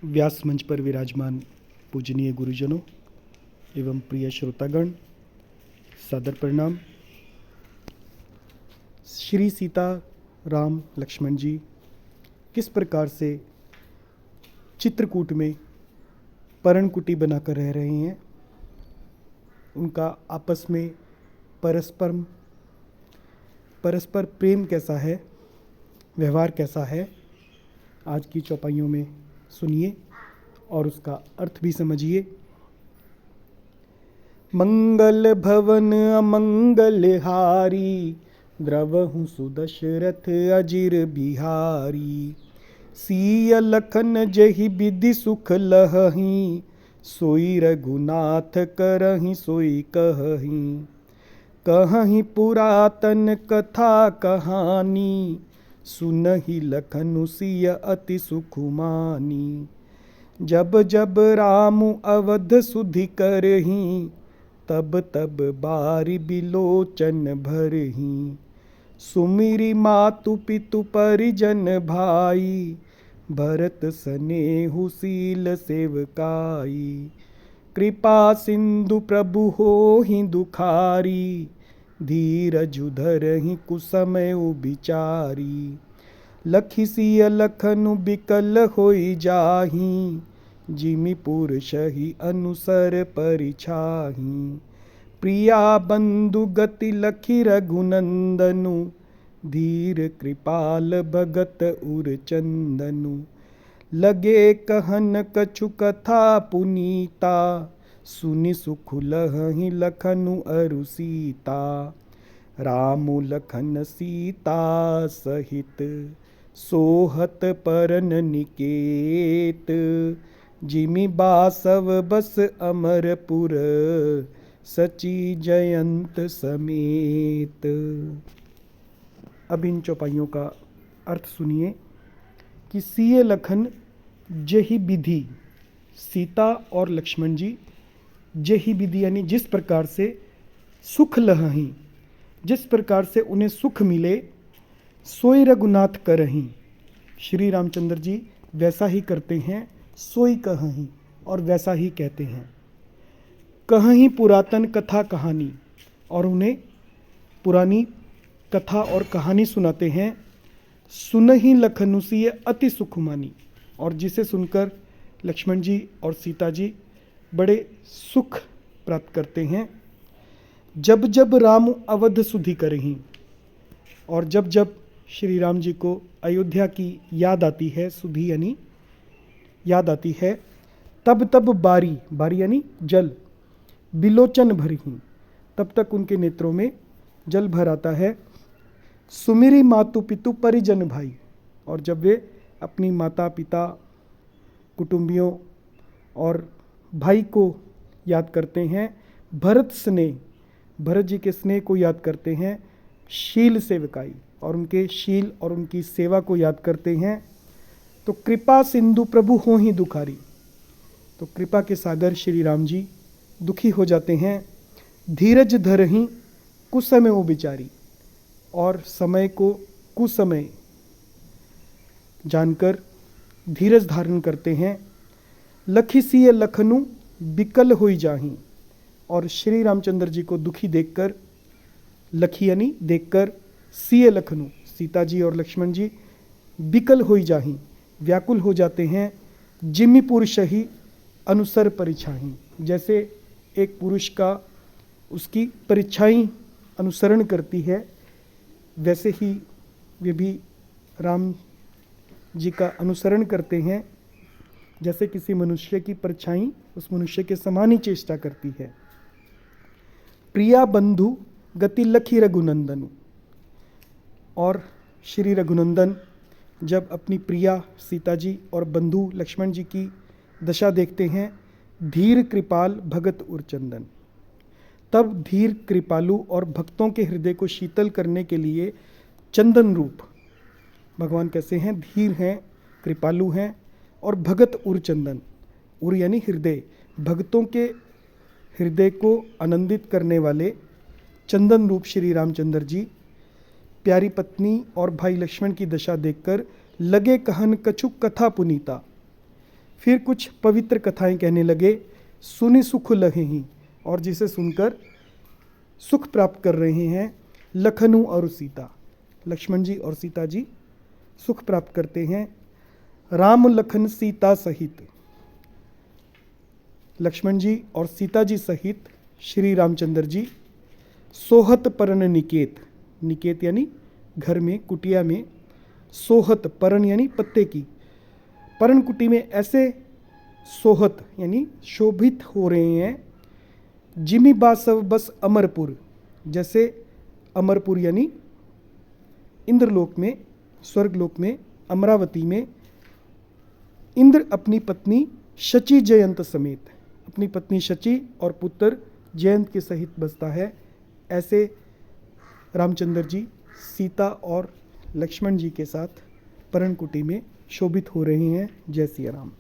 व्यास मंच पर विराजमान पूजनीय गुरुजनों एवं प्रिय श्रोतागण, सादर प्रणाम। श्री सीता राम लक्ष्मण जी किस प्रकार से चित्रकूट में पर्णकुटी बनाकर रह रहे हैं, उनका आपस में परस्पर प्रेम कैसा है, व्यवहार कैसा है, आज की चौपाइयों में सुनिए और उसका अर्थ भी समझिए। मंगल भवन अमंगल हारी, द्रवहु सुदशरथ अजिर बिहारी। सिय लखन जहि विधि सुख लहहीं, सोई रघुनाथ करहीं सोई कहहीं। कहहीं पुरातन कथा कहानी, सुनहि लखनु सिय अति सुखुमानी। जब जब राम अवध सुधि करहीं, तब तब बारि बिलोचन भरहीं। सुमिरि मातु पितु परिजन भाई, भरत सनेहु शील सेवकाई। कृपा सिंधु प्रभु होहि दुखारी, धीरजु धरहि कुसमयउ बिचारी। लखि सिय लखनु बिकल होई जाहीं, जिमि पुरषहि अनुसर परिछाहीं। प्रिया बंधु गति लखि रघुनंदनु, धीर कृपाल भगत उर चंदनु। लगे कहन कछु कथा पुनीता, सुनि सुख लहहि लखनु अरु सीता। रामु लखन सीता सहित, सोहत परन निकेत। जिमि बासव बस अमरपुर, सची जयंत समेत। अब इन चौपाइयों का अर्थ सुनिए कि सिय लखन जहि विधि, सीता और लक्ष्मण जी जहि विधि यानी जिस प्रकार से सुख लहहीं, जिस प्रकार से उन्हें सुख मिले, सोई रघुनाथ करहीं, श्री रामचंद्र जी वैसा ही करते हैं। सोई कहहीं और वैसा ही कहते हैं। कहहीं पुरातन कथा कहानी, और उन्हें पुरानी कथा और कहानी सुनाते हैं। सुनहि लखनु सिय अति सुखमानी, और जिसे सुनकर लक्ष्मण जी और सीता जी बड़े सुख प्राप्त करते हैं। जब जब राम अवध सुधि करहीं, और जब जब श्री राम जी को अयोध्या की याद आती है, सुधि यानी याद आती है, तब तब बारी यानी जल, बिलोचन भरहीं, तब तक उनके नेत्रों में जल भर आता है। सुमिरि मातु पितु परिजन भाई, और जब वे अपनी माता पिता कुटुंबियों और भाई को याद करते हैं। भरत स्नेह, भरत जी के स्नेह को याद करते हैं। शील सेवकाई, और उनके शील और उनकी सेवा को याद करते हैं। तो कृपा सिंधु प्रभु होहि दुखारी, तो कृपा के सागर श्री राम जी दुखी हो जाते हैं। धीरज धरहीं कुसमय वो बिचारी, और समय को कुसमय जानकर धीरज धारण करते हैं। लखि सिय लखनु बिकल होई जाहीं, और श्री रामचंद्र जी को दुखी देखकर, लखी यानी देखकर, सिय लखनु सीता जी और लक्ष्मण जी बिकल होई जाहीं व्याकुल हो जाते हैं। जिमि पुरुषहि अनुसर परिछाहीं, जैसे एक पुरुष का उसकी परीक्षाएं अनुसरण करती है, वैसे ही वे भी राम जी का अनुसरण करते हैं। जैसे किसी मनुष्य की परछाई उस मनुष्य के समान ही चेष्टा करती है। प्रिया बंधु गति लखि रघुनंदनु, और श्री रघुनंदन जब अपनी प्रिया सीता जी और बंधु लक्ष्मण जी की दशा देखते हैं। धीर कृपाल भगत उरचंदन, तब धीर कृपालु और भक्तों के हृदय को शीतल करने के लिए चंदन रूप भगवान कैसे हैं, धीर हैं, कृपालु हैं, और भगत उरचंदन, उर यानी हृदय, भक्तों के हृदय को आनंदित करने वाले चंदन रूप श्री रामचंद्र जी प्यारी पत्नी और भाई लक्ष्मण की दशा देखकर लगे कहन कछु कथा पुनीता, फिर कुछ पवित्र कथाएं कहने लगे, सुनि सुख लहे ही, और जिसे सुनकर सुख प्राप्त कर रहे हैं लखनऊ और सीता। लक्ष्मण जी और सीता जी सुख प्राप्त करते हैं। राम लखन सीता सहित, लक्ष्मण जी और सीता जी सहित श्री रामचंद्र जी सोहत परन निकेत, निकेत यानी घर में, कुटिया में, सोहत परन यानी पत्ते की, परन कुटी में ऐसे सोहत यानी शोभित हो रहे हैं। जिमी बासव बस अमरपुर, जैसे अमरपुर यानी इंद्रलोक में, स्वर्गलोक में, अमरावती में इंद्र अपनी पत्नी शची जयंत समेत, अपनी पत्नी शची और पुत्र जयंत के सहित बसता है। ऐसे रामचंद्र जी सीता और लक्ष्मण जी के साथ पर्णकुटी में शोभित हो रहे हैं। जय सिया राम।